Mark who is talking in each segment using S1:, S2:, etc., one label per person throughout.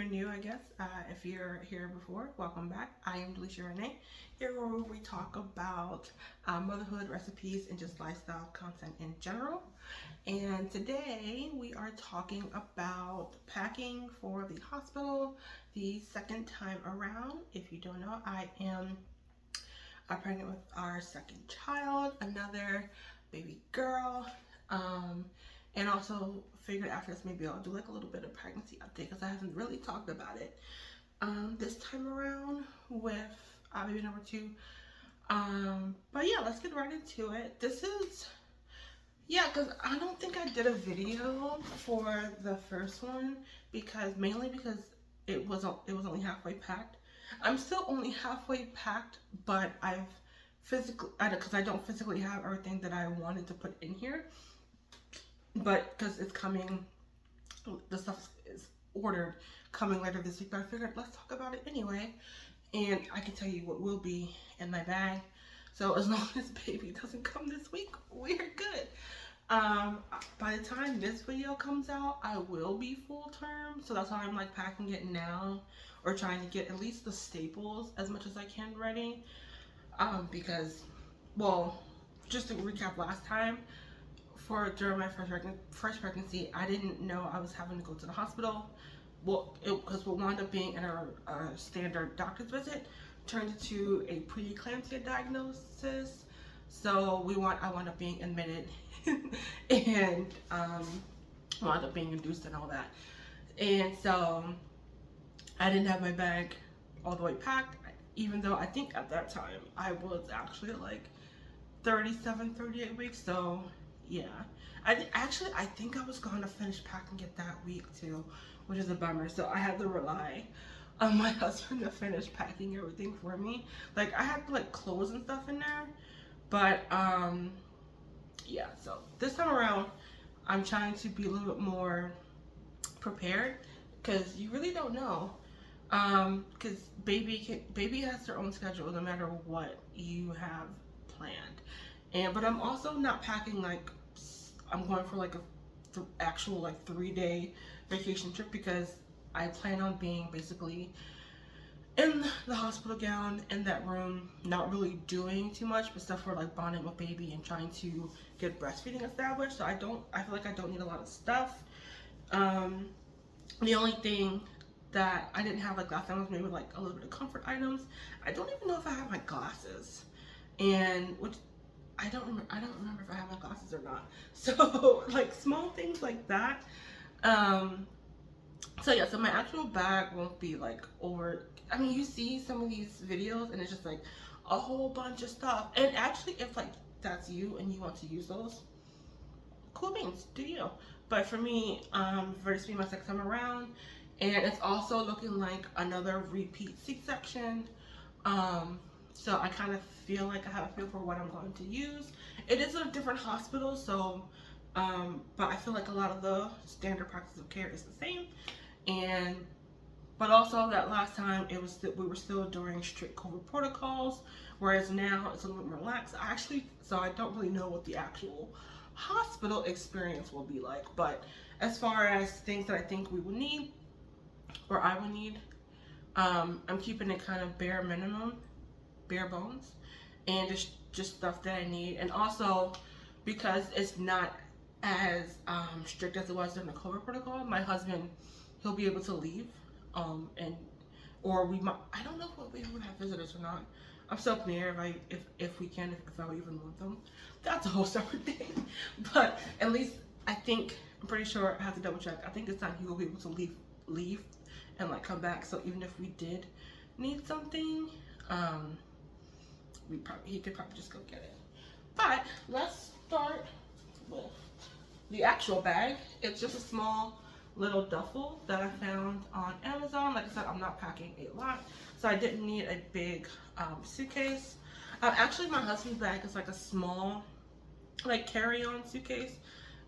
S1: you're new, I guess. If you're here before, welcome back. I am Delisharenee, here where we talk about motherhood recipes and just lifestyle content in general. And today we are talking about packing for the hospital the second time around. If you don't know, I am pregnant with our second child, another baby girl. And also figured after this maybe I'll do like a little bit of pregnancy update because I haven't really talked about it this time around with baby number two. But yeah, let's get right into it. Because I don't think I did a video for the first one mainly because it was only halfway packed. I'm still only halfway packed, but because I don't physically have everything that I wanted to put in here. But because it's coming, the stuff is ordered coming later this week, but I figured let's talk about it anyway, and I can tell you what will be in my bag. So as long as baby doesn't come this week, we're good. By the time this video comes out, I will be full term, so that's why I'm like packing it now, or trying to get at least the staples as much as I can ready. Because, well, just to recap last time, during my first pregnancy, I didn't know I was having to go to the hospital. Well, because what wound up being in a standard doctor's visit turned into a preeclampsia diagnosis. So I wound up being admitted and wound up being induced and all that. And so I didn't have my bag all the way packed, even though I think at that time I was actually like 37, 38 weeks. So yeah, I think I was going to finish packing it that week too, which is a bummer. So I had to rely on my husband to finish packing everything for me. Like I had like clothes and stuff in there, but yeah. So this time around, I'm trying to be a little bit more prepared because you really don't know. Because baby has their own schedule no matter what you have planned. But I'm also not packing like I'm going for like a actual like 3-day vacation trip, because I plan on being basically in the hospital gown in that room, not really doing too much, but stuff for like bonding with baby and trying to get breastfeeding established. So I feel like I don't need a lot of stuff. The only thing that I didn't have like last time was maybe like a little bit of comfort items. I don't even know if I have my glasses, and which I don't remember if I have my glasses or not. So like small things like that. So yeah, so my actual bag won't be like over. I mean, you see some of these videos and it's just like a whole bunch of stuff. And actually, if like that's you and you want to use those, cool beans, do you? But for me, for this being my second time around, and it's also looking like another repeat C-section. So I kind of feel like I have a feel for what I'm going to use. It is a different hospital, so, but I feel like a lot of the standard practice of care is the same. But also that last time we were still doing strict COVID protocols, whereas now it's a little bit more relaxed. So I don't really know what the actual hospital experience will be like. But as far as things that I think we will need, or I will need, I'm keeping it kind of bare bones, and just stuff that I need. And also because it's not as strict as it was during the COVID protocol, my husband, he'll be able to leave, or we might, I don't know if we would have visitors or not. I'm so up in the air if we can, if I would even want them. That's a whole separate thing. But at least I'm pretty sure, I have to double check, I think this time he will be able to leave and like come back. So even if we did need something, he could probably just go get it. But let's start with the actual bag. It's just a small little duffel that I found on Amazon. Like I said, I'm not packing a lot, so I didn't need a big suitcase. Actually, my husband's bag is like a small, like carry-on suitcase,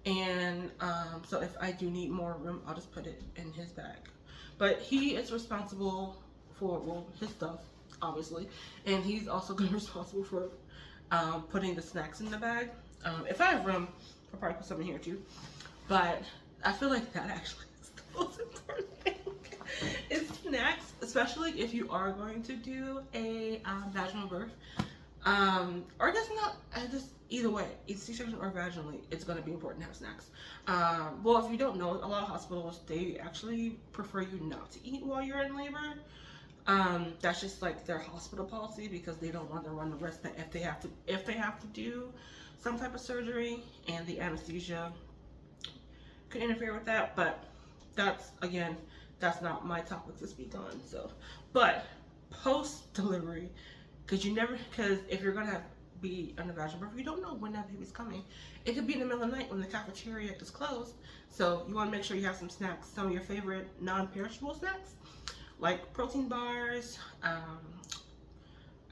S1: and so if I do need more room, I'll just put it in his bag. But he is responsible for, well, his stuff, obviously, and he's also going to be responsible for putting the snacks in the bag. If I have room, I'll probably put some in here too. But I feel like that actually is the most important thing. It's snacks, especially if you are going to do a vaginal birth. Or I guess not. I just either way, it's C-section or vaginally, it's going to be important to have snacks. Well, if you don't know, a lot of hospitals they actually prefer you not to eat while you're in labor. That's just like their hospital policy because they don't want to run the risk that if they have to do some type of surgery and the anesthesia could interfere with that. But that's again, that's not my topic to speak on. So, but post delivery, because if you're gonna be on a vaginal birth, you don't know when that baby's coming. It could be in the middle of the night when the cafeteria is closed. So you want to make sure you have some snacks, some of your favorite non-perishable snacks, like protein bars.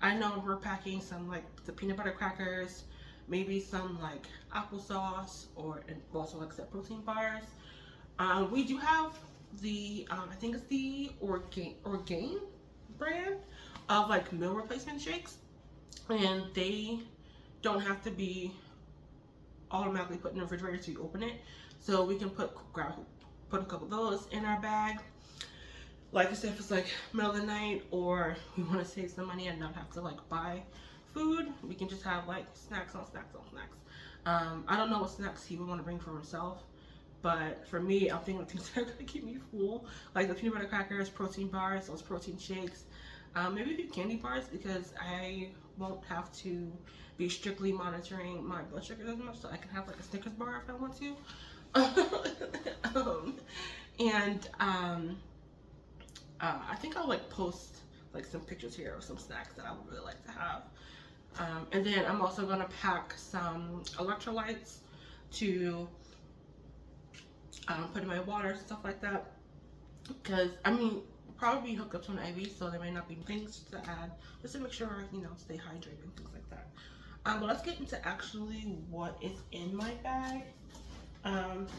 S1: I know we're packing some like the peanut butter crackers, maybe some like applesauce, or and also like I said, protein bars. We do have the I think it's the Orgain brand of like meal replacement shakes, and they don't have to be automatically put in the refrigerator so you open it. So we can put a couple of those in our bag. Like I said, if it's like middle of the night or we want to save some money and not have to like buy food, we can just have like snacks on snacks on snacks. I don't know what snacks he would want to bring for himself, but for me, I'm thinking of things that are going to keep me full, like the peanut butter crackers, protein bars, those protein shakes, maybe a few candy bars because I won't have to be strictly monitoring my blood sugar as much, so I can have like a Snickers bar if I want to. I think I'll like post like some pictures here of some snacks that I would really like to have. And then I'm also gonna pack some electrolytes to put in my water and stuff like that. Because I mean, probably be hooked up to an IV, so there may not be things to add just to make sure stay hydrated and things like that. But let's get into actually what is in my bag.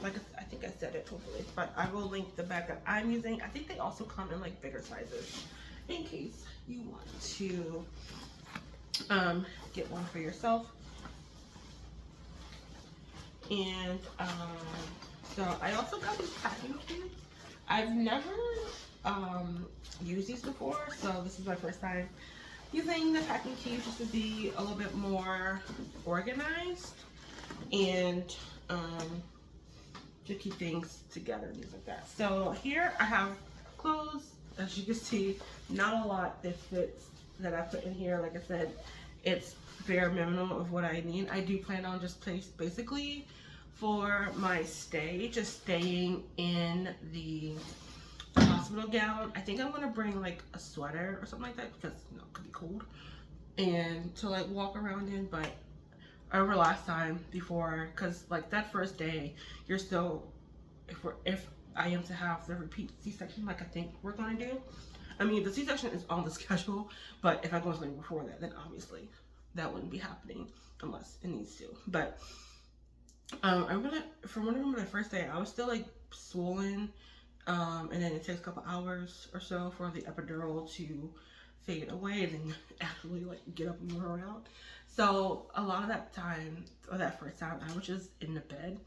S1: Like I think I said it hopefully, but I will link the bag that I'm using. I think they also come in like bigger sizes in case you want to get one for yourself. And so I also got these packing cubes. I've never used these before, so this is my first time using the packing cubes just to be a little bit more organized and to keep things together and things like that. So here I have clothes. As you can see, not a lot that fits that I put in here. Like I said, it's bare minimum of what I need. I do plan on just basically for my stay, just staying in the hospital gown. I think I'm gonna bring like a sweater or something like that because it could be cold and to like walk around in. But I remember last time before, because like that first day, you're still, if I am to have the repeat C-section like I think we're gonna do. I mean, the C-section is on the schedule, but if I go something before that, then obviously that wouldn't be happening unless it needs to. But from what I remember the first day, I was still like swollen, and then it takes a couple hours or so for the epidural to fade away and then actually like get up and move around. So a lot of that time, or that first time, I was just in the bed.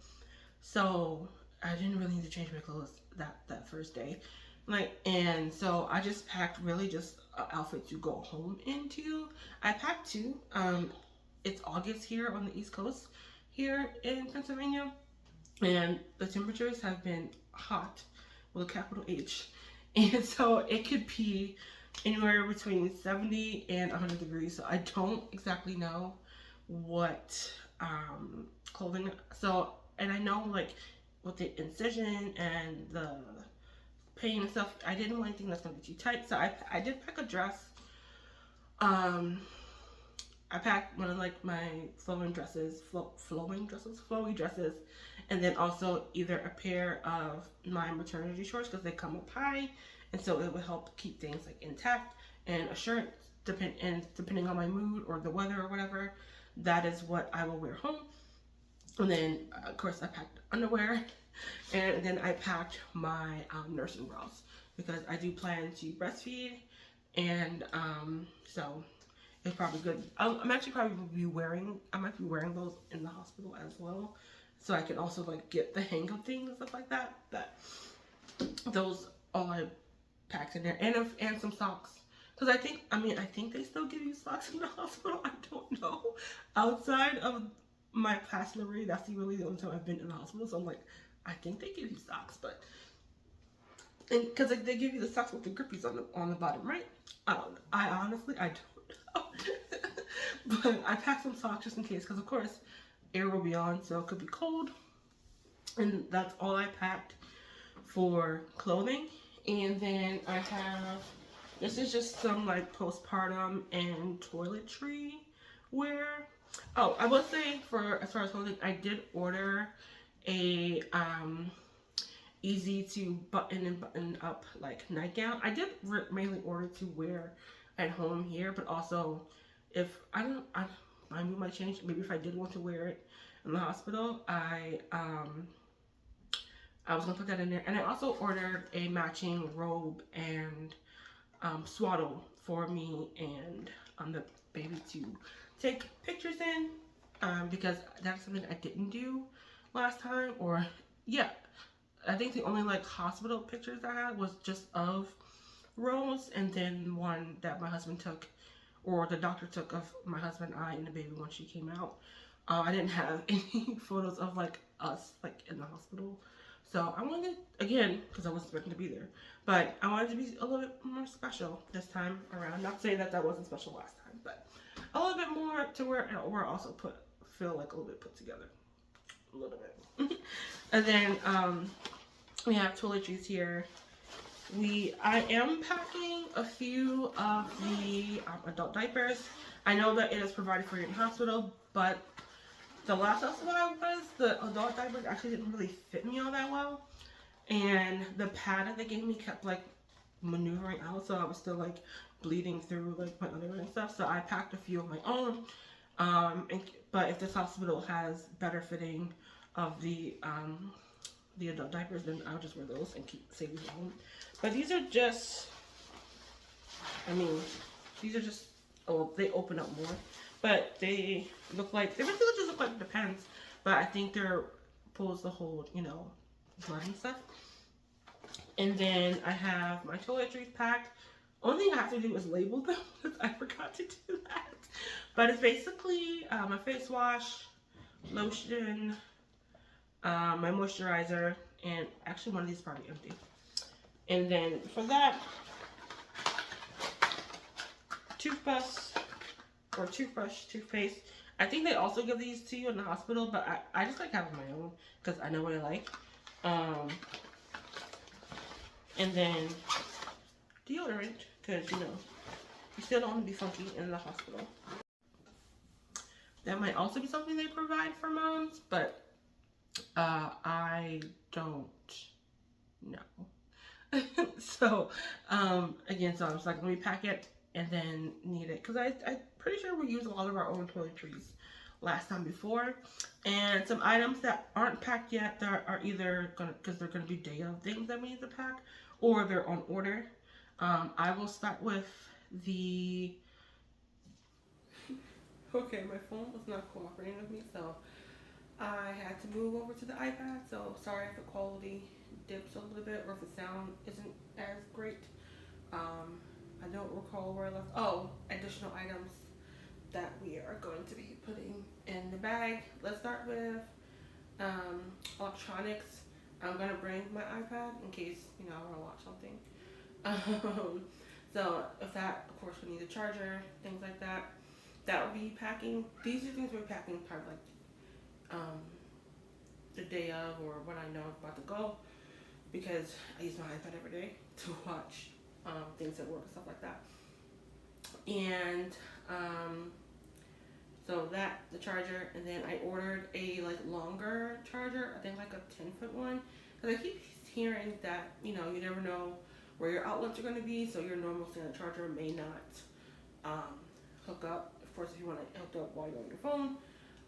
S1: So I didn't really need to change my clothes that first day. And so I just packed really just an outfit to go home into. I packed two. It's August here on the East Coast here in Pennsylvania. And the temperatures have been hot with a capital H. And so it could be anywhere between 70 and 100 degrees. So I don't exactly know what clothing. So, and I know like with the incision and the pain and stuff, I didn't want anything that's gonna be too tight. So I did pack a dress. I packed one of like my flowy dresses, and then also either a pair of my maternity shorts because they come up high, and so it would help keep things like intact, and a shirt, depending on my mood or the weather or whatever, that is what I will wear home. And then of course I packed underwear, and then I packed my nursing bras because I do plan to breastfeed, and so it's probably good. I'm actually probably I might be wearing those in the hospital as well, so I can also like get the hang of things and stuff like that. But those are packed in there, and some socks. Because I think they still give you socks in the hospital. I don't know. Outside of my past delivery, that's really the only time I've been in the hospital. So I'm like, I think they give you socks, but because they give you the socks with the grippies on the bottom, right? I don't know. I honestly I don't know. But I packed some socks just in case, because of course air will be on, so it could be cold. And that's all I packed for clothing. And then I have, this is just some like postpartum and toiletry wear. Oh, I will say, for as far as clothing, I did order a easy to button and button up like nightgown. I did mainly order to wear at home here, but also if I might change. Maybe if I did want to wear it in the hospital, I was gonna put that in there. And I also ordered a matching robe and swaddle for me and the baby to take pictures in, because that's something I didn't do last time. Or yeah, I think the only like hospital pictures I had was just of Rose, and then one that my husband took, or the doctor took, of my husband, I, and the baby when she came out. I didn't have any photos of like us like in the hospital. So I wanted, again, because I wasn't expecting to be there, but I wanted to be a little bit more special this time around. Not saying that wasn't special last time, but a little bit more to where also feel like a little bit put together, a little bit. And then we have toiletries here. I am packing a few of the adult diapers. I know that it is provided for you in hospital, but the last hospital I was, the adult diapers actually didn't really fit me all that well. And the pad that they gave me kept like maneuvering out, so I was still like bleeding through like my underwear and stuff. So I packed a few of my own. But if this hospital has better fitting of the adult diapers, then I'll just wear those and keep saving them. But these are just, oh, they open up more. But they look like, they really just look like the pants. But I think they're supposed to hold, blood and stuff. And then I have my toiletries packed. Only thing I have to do is label them, because I forgot to do that. But it's basically my face wash, lotion, my moisturizer, and actually one of these is probably empty. And then for that, toothbrush, toothpaste. I think they also give these to you in the hospital, but I just like having my own because I know what I like. And then deodorant, because you still don't want to be funky in the hospital. That might also be something they provide for moms, but I don't know. So again, so I was like, let me pack it and then need it, because I'm pretty sure we used a lot of our own toiletries last time before. And some items that aren't packed yet that are either gonna, because they're gonna be day of things that we need to pack, or they're on order. I will start with the okay, my phone was not cooperating with me, so I had to move over to the iPad. So sorry if the quality dips a little bit or if the sound isn't as great. I don't recall where I left. Oh, additional items that we are going to be putting in the bag. Let's start with electronics. I'm gonna bring my iPad in case I want to watch something. So if that, of course, we need a charger, things like that. That will be packing. These are things we're packing part of like the day of, or when I know I'm about to go, because I use my iPad every day to watch things at work and stuff like that. And so that, the charger, and then I ordered a like longer charger, I think like a 10-foot one, because I keep hearing that you never know where your outlets are going to be, so your normal standard charger may not hook up. Of course, if you want to hook up while you're on your phone.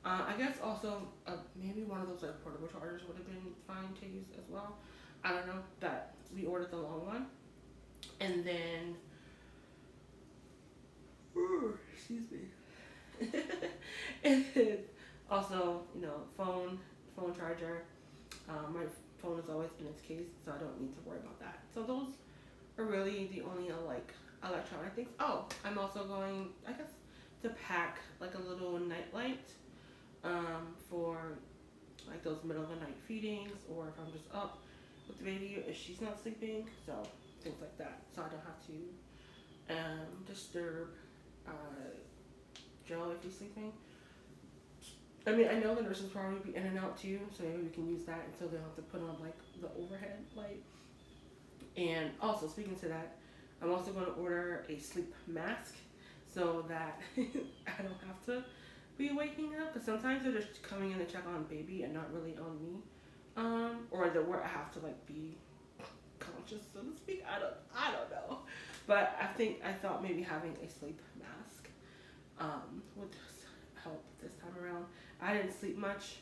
S1: I guess also maybe one of those like portable chargers would have been fine to use as well. I don't know, but we ordered the long one. And then, excuse me. And then also, phone charger. My phone is always in its case, so I don't need to worry about that. So those are really the only like electronic things. Oh, I'm also going, I guess, to pack like a little night light for like those middle of the night feedings, or if I'm just up with the baby if she's not sleeping. So things like that. So I don't have to disturb uh, Joe if he's sleeping. I mean, I know the nurses probably be in and out too, so maybe we can use that until they don't have to put on like the overhead light. And also, speaking to that, I'm also going to order a sleep mask so that I don't have to be waking up. Because sometimes they're just coming in to check on baby and not really on me, or where I have to like be conscious, so to speak. I don't know, but I thought maybe having a sleep mask would help this time around. I didn't sleep much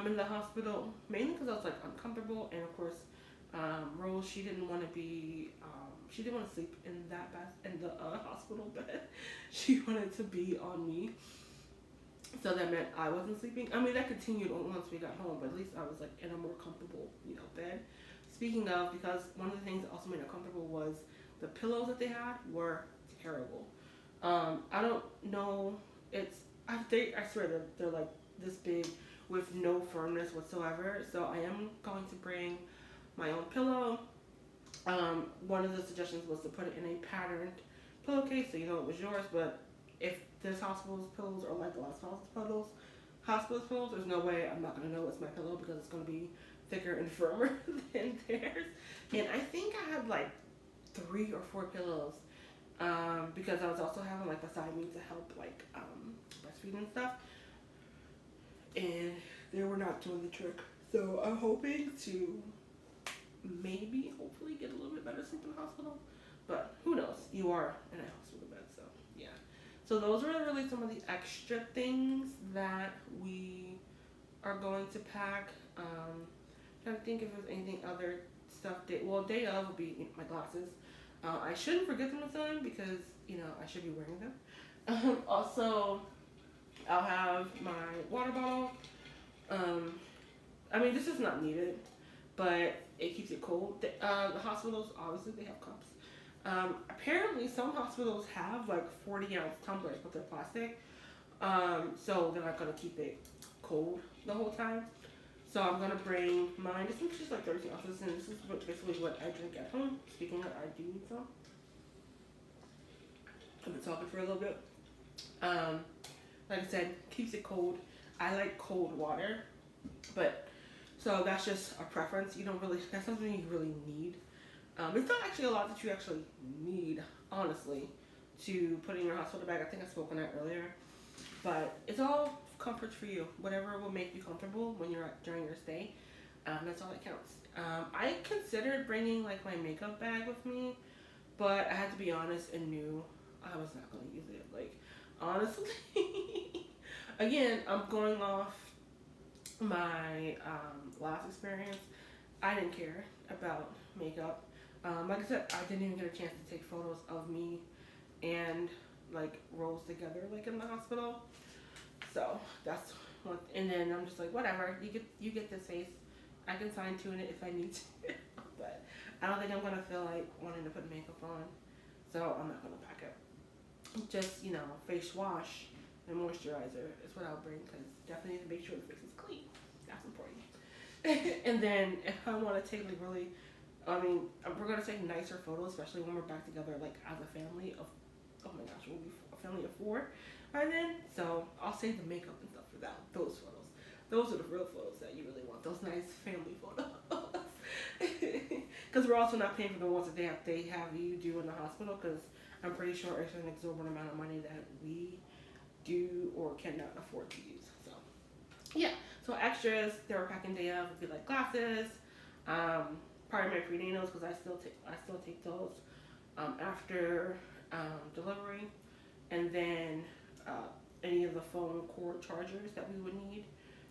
S1: in the hospital, mainly because I was like uncomfortable, and of course, Rose, she didn't want to be she didn't want to sleep in that bath in the hospital bed. She wanted to be on me, so that meant I wasn't sleeping. I mean, that continued once we got home, but at least I was like in a more comfortable, bed. Speaking of, because one of the things that also made it comfortable was the pillows that they had were terrible. I don't know. I swear they're like this big with no firmness whatsoever. So I am going to bring my own pillow. One of the suggestions was to put it in a patterned pillowcase so you know it was yours. But if this hospital's pillows are like the last hospital's pillows, there's no way I'm not going to know it's my pillow because it's going to be thicker and firmer than theirs. And I think I had like 3 or 4 pillows because I was also having like beside me to help like breastfeed and stuff, and they were not doing the trick. So I'm hoping to hopefully get a little bit better sleep in the hospital, but who knows? You are in a hospital bed, so yeah. So those are really some of the extra things that we are going to pack. Trying to think if there's anything other stuff. Day of will be my glasses. I shouldn't forget them this time because I should be wearing them. Also, I'll have my water bottle. I mean, this is not needed, but it keeps it cold. The hospitals, obviously, they have cups. Apparently, some hospitals have like 40-ounce tumblers, but they're plastic. So they're not going to keep it cold the whole time. So I'm going to bring mine. This one's just like 13 ounces, and this is basically what I drink at home. Speaking of, I do need some. I've been talking for a little bit. Like I said, keeps it cold. I like cold water, but so that's just a preference. That's something you really need. It's not actually a lot that you actually need, honestly, to put in your hospital bag. I think I spoke on that earlier, but it's all comfort for you. Whatever will make you comfortable when you're during your stay, that's all that counts. I considered bringing like my makeup bag with me, but I had to be honest and knew I was not going to use it. Like, honestly, again, I'm going off my last experience. I didn't care about makeup. Like I said, I didn't even get a chance to take photos of me and like Rose together, like in the hospital. So that's one. And then I'm just like, whatever. You get this face. I can fine tune it if I need to, but I don't think I'm gonna feel like wanting to put makeup on, so I'm not gonna pack it. Just face wash and moisturizer is what I'll bring, because definitely need to make sure the face is clean. That's important. And then if I want to take like really, we're gonna take nicer photos, especially when we're back together, like as a family of, oh my gosh, we'll be a family of 4 by then. So I'll save the makeup and stuff for those photos. Those are the real photos that you really want. Those nice family photos. Because we're also not paying for the ones that they have you do in the hospital, because I'm pretty sure it's an exorbitant amount of money that we do or cannot afford to use. So yeah. So extras, they were packing day of would be like glasses, probably my prenatals, because I still take those after delivery, and then any of the phone cord chargers that we would need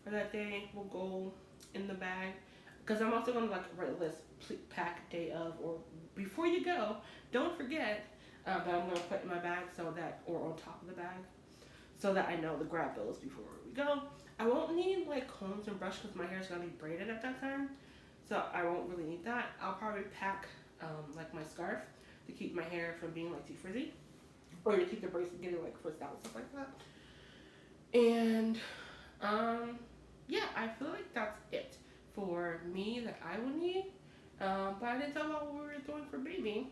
S1: for that day will go in the bag. Because I'm also going to like write a list, pack day of, or before you go, don't forget that I'm going to put in my bag, so that, or on top of the bag, so that I know to grab those before we go. I won't need like combs and brush because my hair is going to be braided at that time, so I won't really need that. I'll probably pack like my scarf to keep my hair from being like too frizzy, or to keep the braids from getting like frizzed out and stuff like that. And yeah, I feel like that's it for me that I would need. But I didn't tell about what we were doing for baby.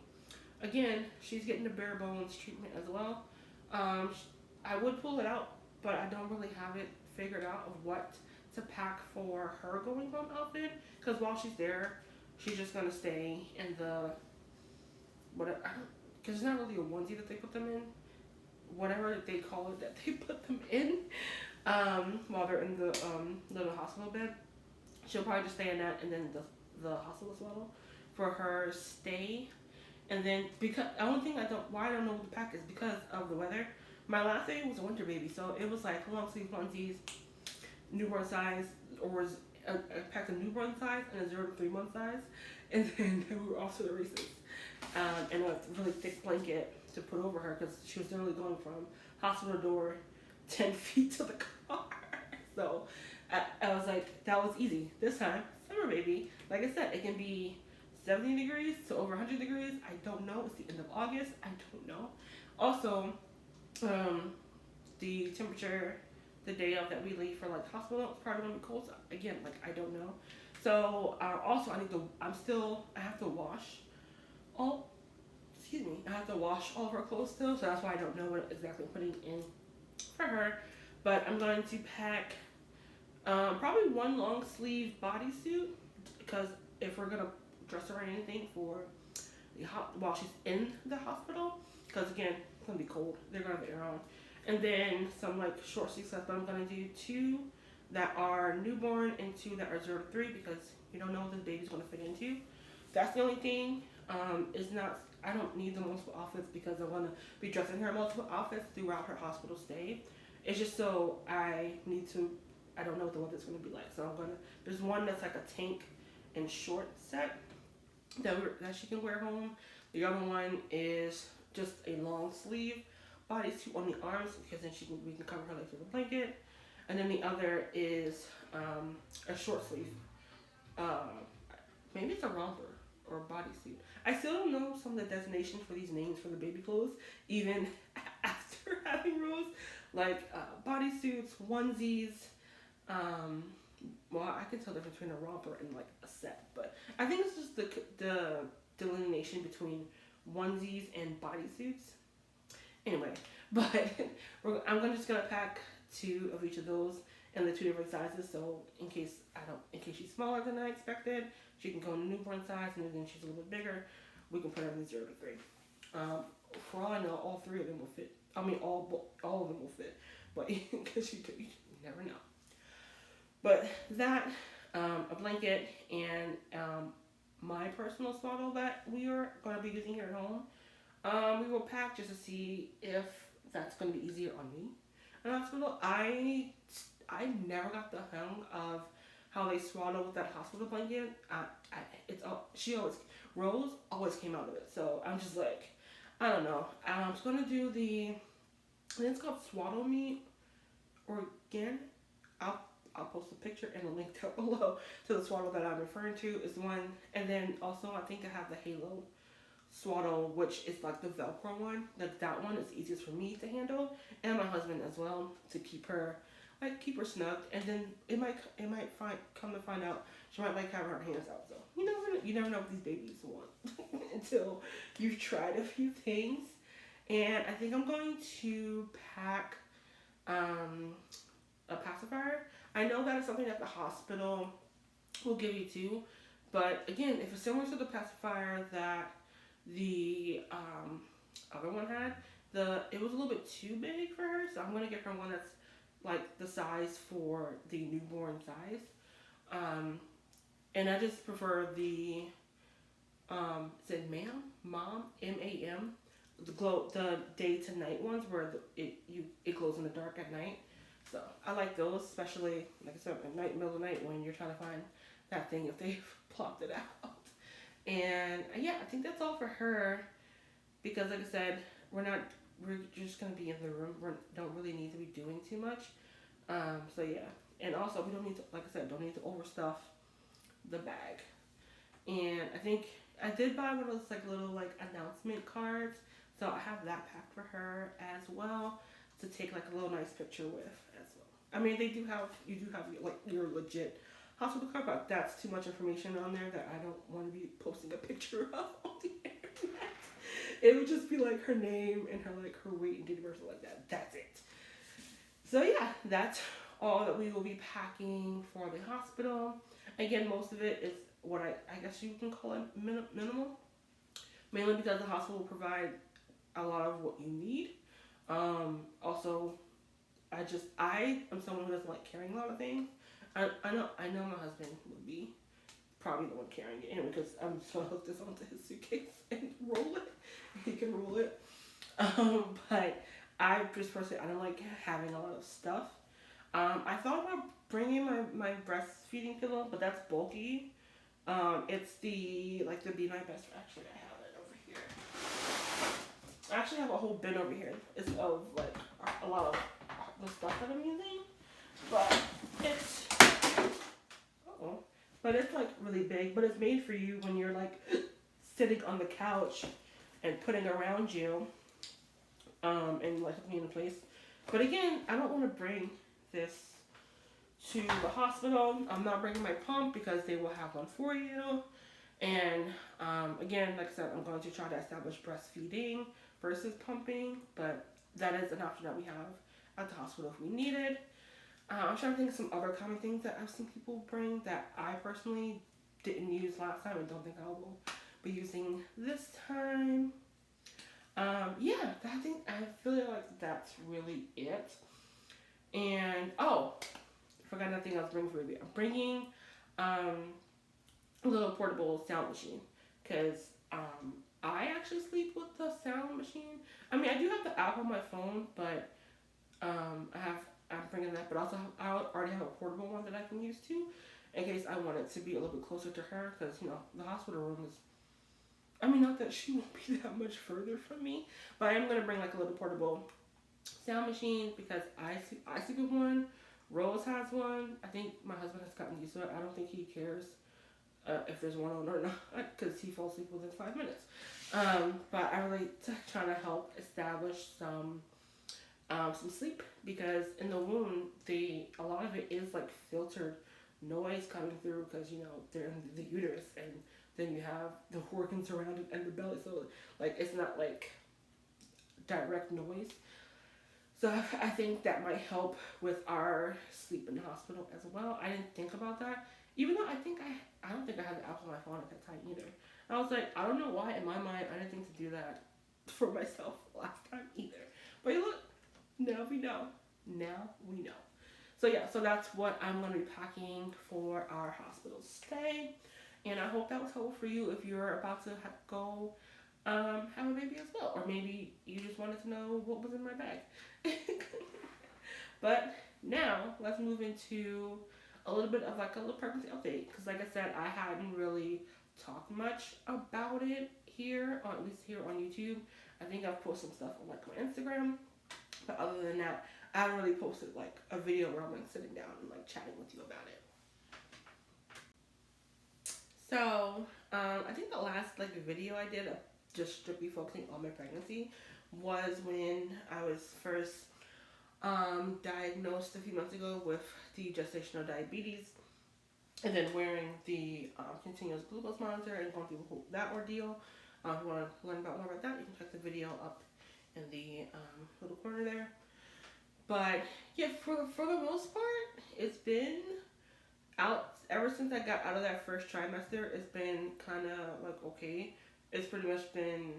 S1: Again, she's getting the bare bones treatment as well. Um, I would pull it out, but I don't really have it figured out of what to pack for her going home outfit. Because while she's there, she's just gonna stay in the whatever. Because it's not really a onesie that they put them in. Whatever they call it that they put them in, while they're in the little hospital bed. She'll probably just stay in that, and then the hospital swaddle for her stay. And then because the only thing I don't know what to pack is because of the weather. My last day was a winter baby, so it was like long sleeve onesies, newborn size, or I packed a newborn size and a 0 to 3 month size, and then we were off to the races. And a really thick blanket to put over her because she was literally going from hospital door 10 feet to the car. So I was like, that was easy. This time, summer baby, like I said, it can be 70 degrees to over 100 degrees. I don't know. It's the end of August. I don't know. Also, the temperature the day of that we leave for like hospital is probably gonna be cold. So again, like I don't know. So also I have to wash all. Excuse me. I have to wash all of her clothes still. So that's why I don't know what exactly I'm putting in for her. But I'm going to pack probably one long sleeve bodysuit because if we're gonna dress her in anything for while she's in the hospital, because again it's gonna be cold, they're gonna have the air on, and then some like short sleeve stuff. But I'm gonna do 2 that are newborn and 2 that are 0 to 3 because you don't know what this baby's gonna fit into. That's the only thing. Is not I don't need the multiple outfits because I'm gonna be dressing her in multiple outfits throughout her hospital stay. It's just so I don't know what the weather's gonna be like. So there's one that's like a tank and short set that she can wear home. The other one is just a long sleeve bodysuit on the arms because then we can cover her legs with a blanket. And then the other is a short sleeve. Maybe it's a romper or a bodysuit. I still don't know some of the designations for these names for the baby clothes, even after having Rose. Like bodysuits, onesies. Well, I can tell the difference between a romper and like a set, but I think it's just the delineation between onesies and bodysuits. Anyway, but I'm just gonna pack 2 of each of those in the 2 different sizes. So in case she's smaller than I expected, she can go in the newborn size, and then she's a little bit bigger, we can put her in the 0 to 3. For all I know, all 3 of them will fit. I mean, all of them will fit, but because you never know. But that, a blanket, and my personal swaddle that we are going to be using here at home, we will pack just to see if that's going to be easier on me. In the hospital, I never got the hang of how they swaddle with that hospital blanket. Rose always came out of it. So I'm just like, I don't know. I'm just going to do I think it's called Swaddle Me Organic. I'll post a picture and a link down below to the swaddle that I'm referring to is the one. And then also I think I have the Halo swaddle, which is like the Velcro one. Like that one is easiest for me to handle, and my husband as well, to keep her snug. And then it might come to find out she might like having her hands out. So you never know what these babies want until you've tried a few things. And I think I'm going to pack a pacifier. I know that is something that the hospital will give you too, but again, if it's similar to the pacifier that the other one had, it was a little bit too big for her, so I'm gonna get her one that's like the size for the newborn size. And I just prefer the mom, MAM, the day to night ones where it glows in the dark at night. So I like those, especially like I said, at night, middle of the night when you're trying to find that thing if they've plopped it out. And yeah, I think that's all for her because like I said, we're just gonna be in the room. We don't really need to be doing too much. So yeah, and also we don't need to, like I said, don't need to overstuff the bag. And I think I did buy one of those like little like announcement cards, so I have that packed for her as well to take like a little nice picture with as well. I mean, you do have like your legit hospital card, but that's too much information on there that I don't want to be posting a picture of on the internet. It would just be like her name and her weight and date of birth like that. That's it. So yeah, that's all that we will be packing for the hospital. Again, most of it is what I guess you can call it minimal, mainly because the hospital will provide a lot of what you need. Also, I am someone who doesn't like carrying a lot of things. I know my husband would be probably the one carrying it anyway because I'm just gonna hook this onto his suitcase and roll it. He can roll it. But I just personally I don't like having a lot of stuff. I thought about bringing my breastfeeding pillow, but that's bulky. It's the Be My Best. Actually, I have it over here. I actually have a whole bin over here. It's of like a lot of the stuff that I'm using, but it's like really big. But it's made for you when you're like sitting on the couch and putting around you, and like being in place. But again, I don't want to bring this to the hospital. I'm not bringing my pump because they will have one for you. And again, like I said, I'm going to try to establish breastfeeding versus pumping, but that is an option that we have at the hospital if we need it. I'm trying to think of some other common things that I've seen people bring that I personally didn't use last time and don't think I will be using this time. Yeah, I feel like that's really it. And I forgot nothing else to bring for you. I'm bringing a little portable sound machine because I actually sleep with the sound machine. I mean, I do have the app on my phone, but I'm bringing that. But also, I already have a portable one that I can use too, in case I want it to be a little bit closer to her. Because the hospital room is. I mean, not that she won't be that much further from me, but I am gonna bring like a little portable sound machine because I sleep with one. Rose has one. I think my husband has gotten used to it. I don't think he cares if there's one on or not because he falls asleep within 5 minutes. But I really trying to help establish some sleep because in the womb, a lot of it is like filtered noise coming through because they're in the uterus and then you have the organs around it and the belly, so like it's not like direct noise. So I think that might help with our sleep in the hospital as well. I didn't think about that, even though I don't think I had the app on my phone at that time either. I was like, I don't know why in my mind I didn't think to do that for myself last time either. But look, now we know. Now we know. So yeah, so that's what I'm going to be packing for our hospital stay. And I hope that was helpful for you if you're about to go have a baby as well. Or maybe you just wanted to know what was in my bag. But now, let's move into a little bit of like a little pregnancy update. Because like I said, I hadn't really talked much about it here, or at least here on YouTube. I think I've posted some stuff on like my Instagram. But other than that, I haven't really posted like a video where I'm like sitting down and like chatting with you about it. So, I think the last like video I did of just strictly focusing on my pregnancy was when I was first diagnosed a few months ago with the gestational diabetes and then wearing the continuous glucose monitor and going through that ordeal. If you want to learn more about that, you can check the video up in the little corner there. But yeah, for the most part, it's been out ever since I got out of that first trimester. It's been kind of like okay. It's pretty much been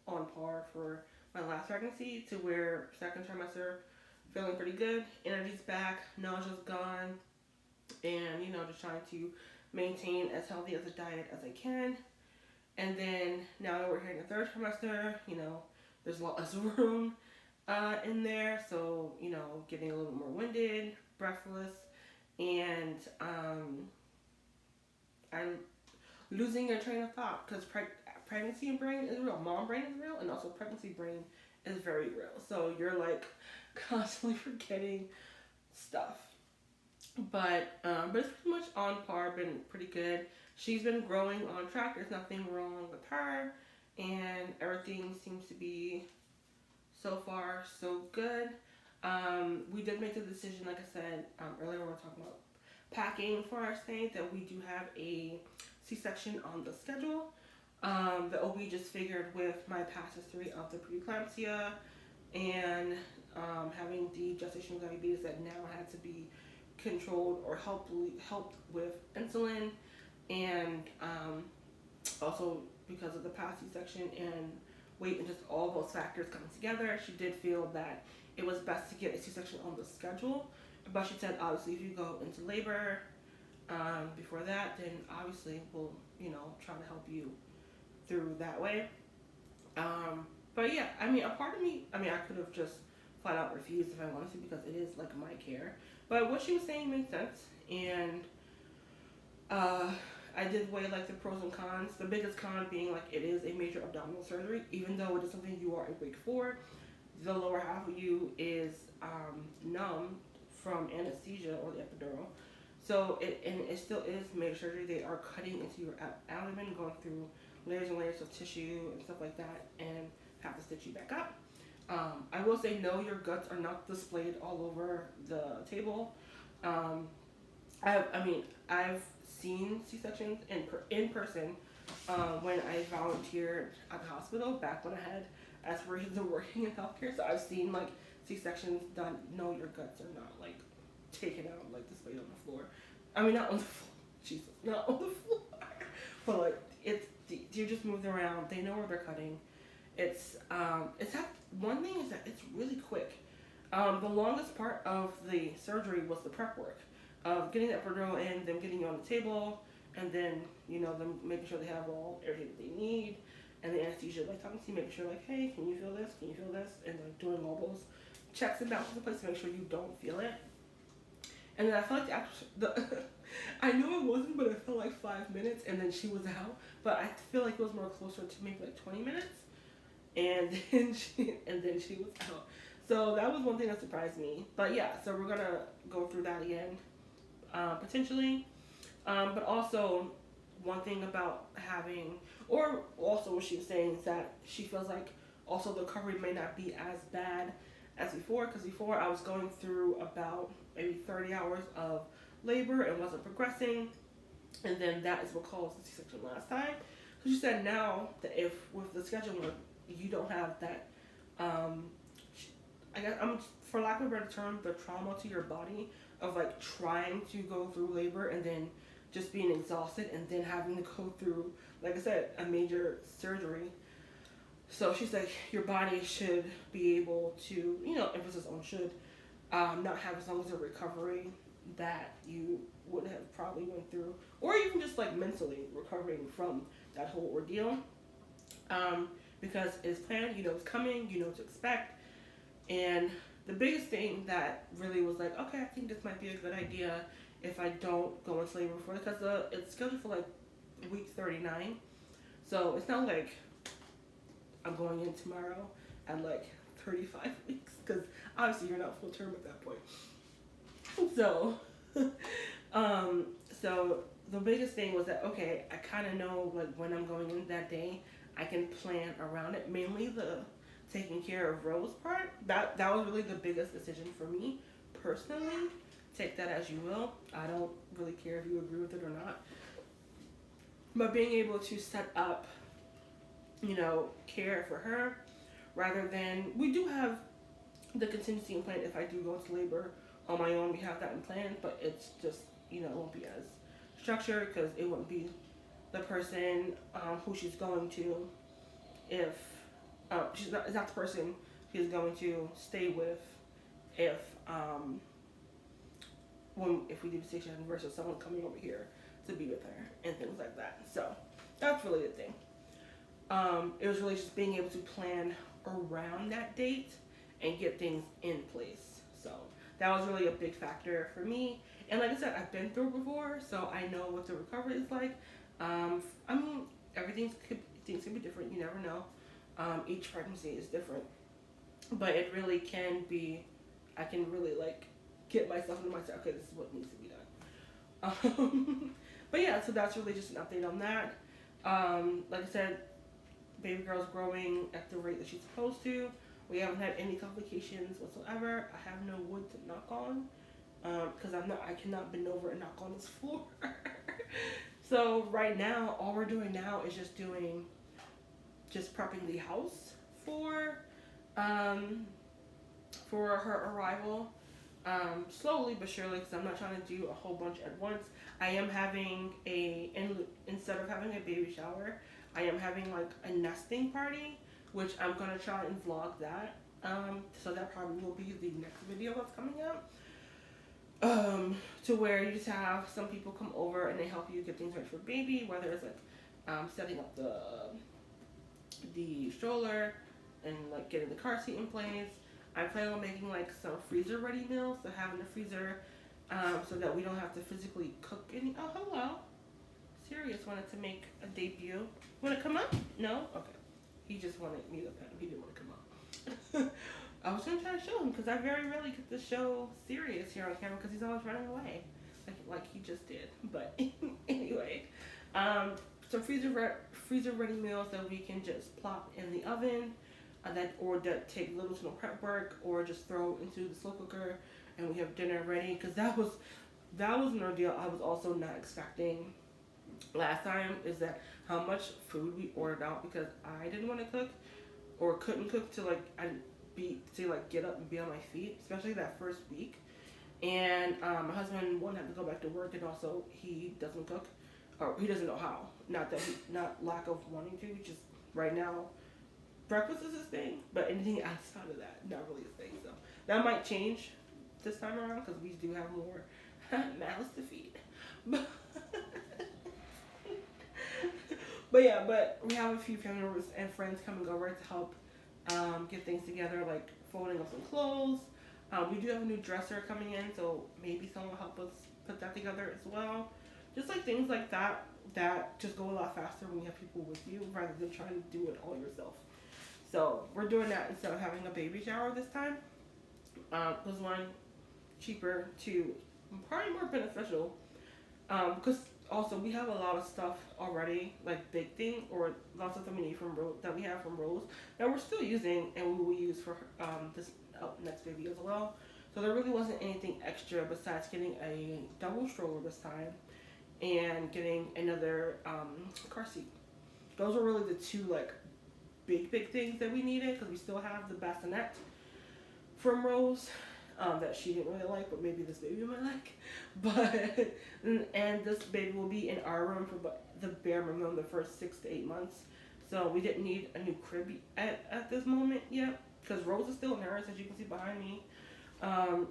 S1: on par for my last pregnancy to where second trimester feeling pretty good, energy's back, nausea's gone, and just trying to maintain as healthy as a diet as I can. And then now that we're here in the third trimester, there's a lot less room in there, so getting a little bit more winded, breathless, and I'm losing a train of thought because pregnancy brain is real, mom brain is real, and also pregnancy brain is very real. So you're like constantly forgetting stuff. But it's pretty much on par, been pretty good. She's been growing on track. There's nothing wrong with her, and everything seems to be so far so good. We did make the decision, like I said earlier, when we were talking about packing for our stay, that we do have a C-section on the schedule. The OB just figured with my past history of the preeclampsia and having the gestational diabetes that now had to be controlled or helped with insulin, and also because of the past C-section and weight and just all those factors coming together, she did feel that it was best to get a C-section on the schedule. But she said, obviously, if you go into labor before that, then obviously we'll, try to help you through that way. But yeah, I mean, a part of me, I could have just flat out refused if I wanted to, because it is like my care. But what she was saying made sense, and I did weigh like the pros and cons. The biggest con being like it is a major abdominal surgery, even though it is something you are awake for. The lower half of you is numb from anesthesia or the epidural. So it still is major surgery. They are cutting into your abdomen, going through layers and layers of tissue and stuff like that, and have to stitch you back up. I will say no, your guts are not displayed all over the table. I've seen C-sections in person when I volunteered at the hospital back when I had aspirations of working in healthcare. So I've seen like C-sections done. No, your guts are not like taken out, like displayed on the floor. Not on the floor. Jesus, not on the floor. But like you're just moved around. They know where they're cutting. It's that one thing is that it's really quick. The longest part of the surgery was the prep work of getting that epidural in, them getting you on the table, and then them making sure they have everything they need, and the anesthesia like talking to you, making sure like, hey, can you feel this? Can you feel this? And like doing all those checks and balances in place to make sure you don't feel it. And then I felt like I knew it wasn't, but it felt like 5 minutes, and then she was out. But I feel like it was more closer to maybe like 20 minutes, and then she was out. So that was one thing that surprised me. But yeah, so we're gonna go through that again, potentially. But also, one thing about having, or also what she was saying is that she feels like also the recovery may not be as bad as before, because before I was going through about maybe 30 hours of labor and wasn't progressing, and then that is what caused the C-section last time. So she said now that if with the scheduler you don't have that, I guess for lack of a better term, the trauma to your body of like trying to go through labor and then just being exhausted and then having to go through, like I said, a major surgery. So she's like, your body should be able to, emphasis on should, not have as long as a recovery that you would have probably went through, or even just like mentally recovering from that whole ordeal. Because it's planned, it's coming, what to expect. And the biggest thing that really was like, okay, I think this might be a good idea if I don't go into labor before, because it's scheduled for like week 39. So it's not like I'm going in tomorrow at like 35 weeks, because obviously you're not full term at that point. So, so the biggest thing was that, okay, I kind of know like when I'm going in that day, I can plan around it. Mainly the taking care of Rose part. That was really the biggest decision for me personally. Take that as you will. I don't really care if you agree with it or not. But being able to set up, care for her, rather than, we do have the contingency in plan if I do go into labor on my own. We have that in plan, but it's just, it won't be as structured, because it wouldn't be the person who she's going to, if it's not the person she's going to stay with if we do the station versus someone coming over here to be with her and things like that. So that's really the thing. It was really just being able to plan around that date and get things in place. So that was really a big factor for me. And like I said, I've been through it before, so I know what the recovery is like. Things can be different. You never know. Each pregnancy is different, but it really can be. I can really like get myself into myself. Okay, this is what needs to be done. But yeah, so that's really just an update on that. Like I said, baby girl's growing at the rate that she's supposed to. We haven't had any complications whatsoever. I have no wood to knock on because I cannot bend over and knock on this floor. So right now, all we're doing now is just prepping the house for her arrival. Slowly but surely, because I'm not trying to do a whole bunch at once. I am having instead of having a baby shower, I am having like a nesting party, which I'm gonna try and vlog that. So that probably will be the next video that's coming out. To where you just have some people come over and they help you get things ready for baby, whether it's like setting up the stroller and like getting the car seat in place. I plan on making like some freezer ready meals, so having a freezer so that we don't have to physically cook any. Oh, hello. Sirius wanted to make a debut. Want to come up? No? Okay. He just wanted me to pet him. He didn't want to come up. I was going to try to show him because I very rarely get to show Sirius here on camera because he's always running away. Like he just did. But anyway, some freezer ready meals that we can just plop in the oven. That take little to no prep work, or just throw into the slow cooker and we have dinner ready, because that was an ordeal I was also not expecting last time, is that how much food we ordered out because I didn't want to cook or couldn't cook to get up and be on my feet, especially that first week. And my husband had to go back to work, and also he doesn't cook, or he doesn't know how. Not lack of wanting to, just right now breakfast is his thing, but anything outside of that, not really his thing. So that might change this time around because we do have more mouths to feed. But we have a few family members and friends coming over to help get things together, like folding up some clothes. We do have a new dresser coming in, so maybe someone will help us put that together as well. Just like things like that just go a lot faster when you have people with you rather than trying to do it all yourself. So we're doing that instead of having a baby shower this time. Was one, cheaper, two, probably more beneficial. Because also we have a lot of stuff already, like big thing, or lots of stuff that we need that we have from Rose that we're still using and we will use for this next baby as well. So there really wasn't anything extra besides getting a double stroller this time and getting another car seat. Those are really the two big things that we needed, because we still have the bassinet from Rose that she didn't really like, but maybe this baby might like. And this baby will be in our room for the bare minimum the first 6 to 8 months. So we didn't need a new crib at this moment yet, because Rose is still in hers, as you can see behind me. I'm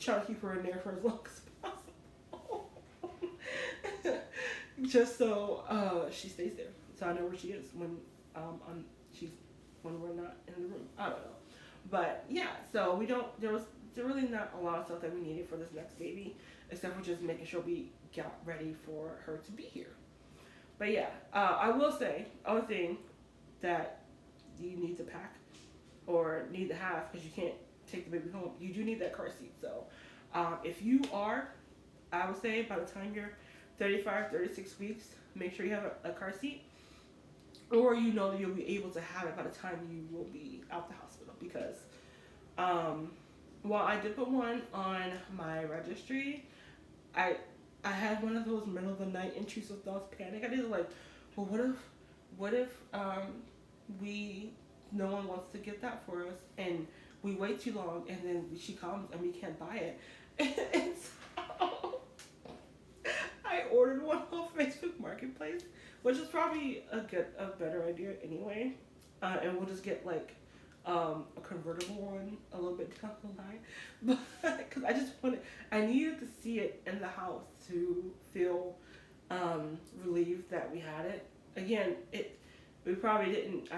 S1: trying to keep her in there for as long as possible, just so she stays there, so I know where she is when we're not in the room. I don't know, but yeah. So there was really not a lot of stuff that we needed for this next baby, except for just making sure we got ready for her to be here. But yeah, I will say other thing that you need to pack or need to have, because you can't take the baby home. You do need that car seat. So if you are, I would say by the time you're 35, 36 weeks, make sure you have a car seat. Or you know that you'll be able to have it by the time you will be out the hospital. Because while I did put one on my registry, I had one of those middle of the night intrusive thoughts, panic. I did well, what if no one wants to get that for us, and we wait too long, and then she comes and we can't buy it. And so I ordered one off Facebook Marketplace, which is probably a better idea anyway. And we'll just get a convertible one a little bit down the line, but because I needed to see it in the house to feel relieved that we had it. Again, we probably didn't.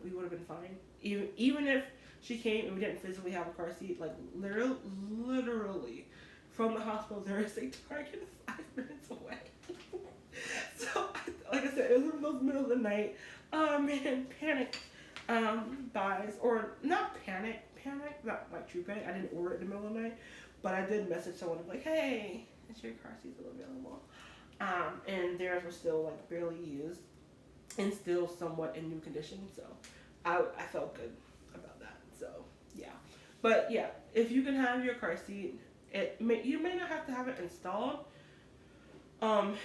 S1: We would have been fine, even if she came and we didn't physically have a car seat. Literally from the hospital there is a Target 5 minutes away. So like I said, it was one of those middle of the night panic buys, or not panic, not like true panic. I didn't order it in the middle of the night, But I did message someone like, hey, is your car seat still available? And theirs were still like barely used and still somewhat in new condition. So I felt good about that. So yeah, but yeah, if you can have your car seat, you may not have to have it installed, um,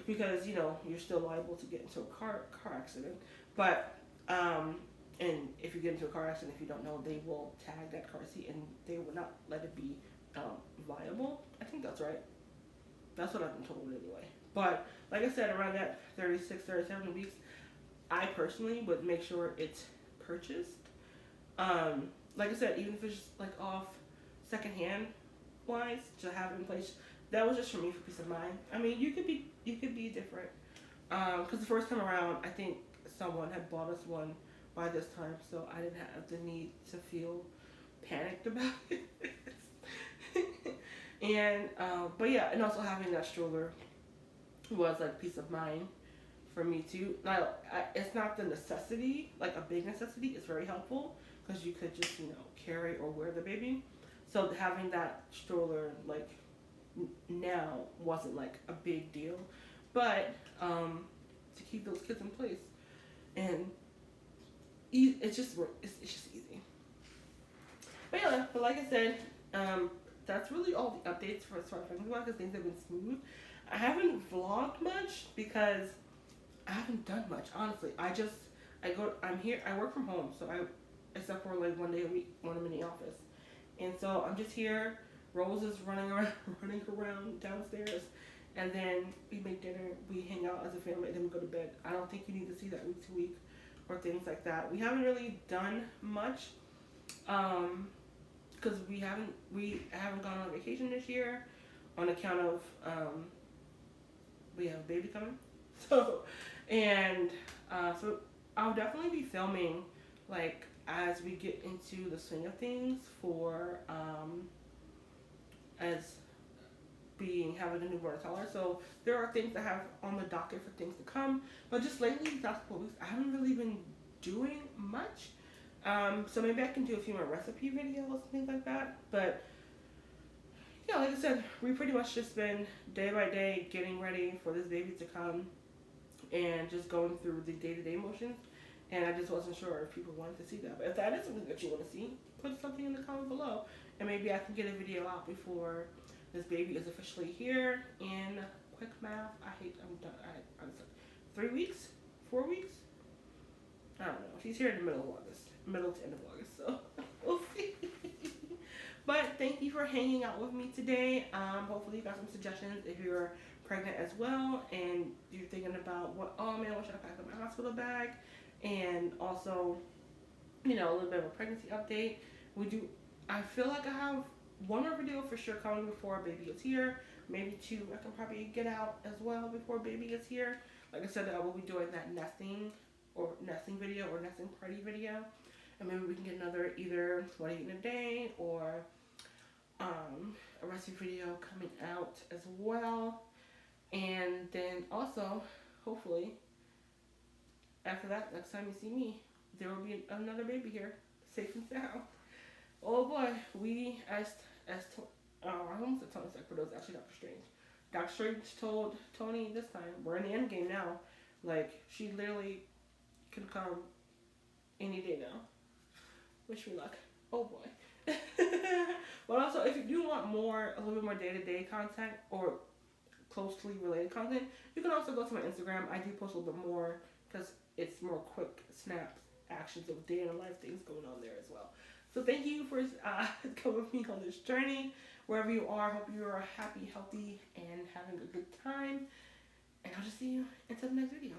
S1: because you know you're still liable to get into a car accident. But and if you get into a car accident, if you don't know, they will tag that car seat and they will not let it be viable. I think that's right. That's what I've been told anyway. But like I said, around that 36, 37 weeks, I personally would make sure it's purchased. Like I said, even if it's just like off secondhand wise, to have it in place. That was just for me for peace of mind. I mean, you could be different. Because the first time around, I think someone had bought us one by this time, so I didn't have the need to feel panicked about it. And but yeah, and also having that stroller was like peace of mind for me too. Now, it's not the necessity, like a big necessity. It's very helpful because you could just carry or wear the baby. So having that stroller like now wasn't like a big deal, but to keep those kids in place and it's just easy. But yeah, but like I said, that's really all the updates for as far as because things have been smooth. I haven't vlogged much because I haven't done much, honestly. I'm here, I work from home, so except for like one day a week when I'm in the office. And so I'm just here, Rose is running around downstairs, and then we make dinner, we hang out as a family, and then we go to bed. I don't think you need to see that week to week or things like that. We haven't really done much, because we haven't gone on vacation this year on account of we have a baby coming. So I'll definitely be filming like as we get into the swing of things for as having a newborn toddler. So there are things I have on the docket for things to come. But just lately, these last couple weeks, I haven't really been doing much. So maybe I can do a few more recipe videos and things like that. But yeah, like I said, we pretty much just been day by day getting ready for this baby to come and just going through the day-to-day motions. And I just wasn't sure if people wanted to see that. But if that is something that you want to see, put something in the comment below. And maybe I can get a video out before this baby is officially here in quick math. I'm done. I'm 3 weeks? 4 weeks? I don't know. She's here in the middle of August. Middle to end of August. So we'll see. But thank you for hanging out with me today. Hopefully you got some suggestions if you're pregnant as well and you're thinking about what should I pack in my hospital bag? And also, a little bit of a pregnancy update. I feel like I have one more video for sure coming before baby gets here. Maybe 2 I can probably get out as well before baby gets here. Like I said, I will be doing that nesting video or nesting party video. And maybe we can get another either what I eat in a day or a recipe video coming out as well. And then also, hopefully, after that, next time you see me, there will be another baby here, safe and sound. Oh boy, I almost said Tony Stark, but it was actually Dr. Strange. Dr. Strange told Tony this time, we're in the end game now. Like, she literally could come any day now. Wish me luck. Oh boy. But also, if you do want a little bit more day-to-day content or closely related content, you can also go to my Instagram. I do post a little bit more because it's more quick snaps, actions of day in the life things going on there as well. So thank you for coming with me on this journey. Wherever you are, hope you are happy, healthy, and having a good time. And I'll just see you until the next video.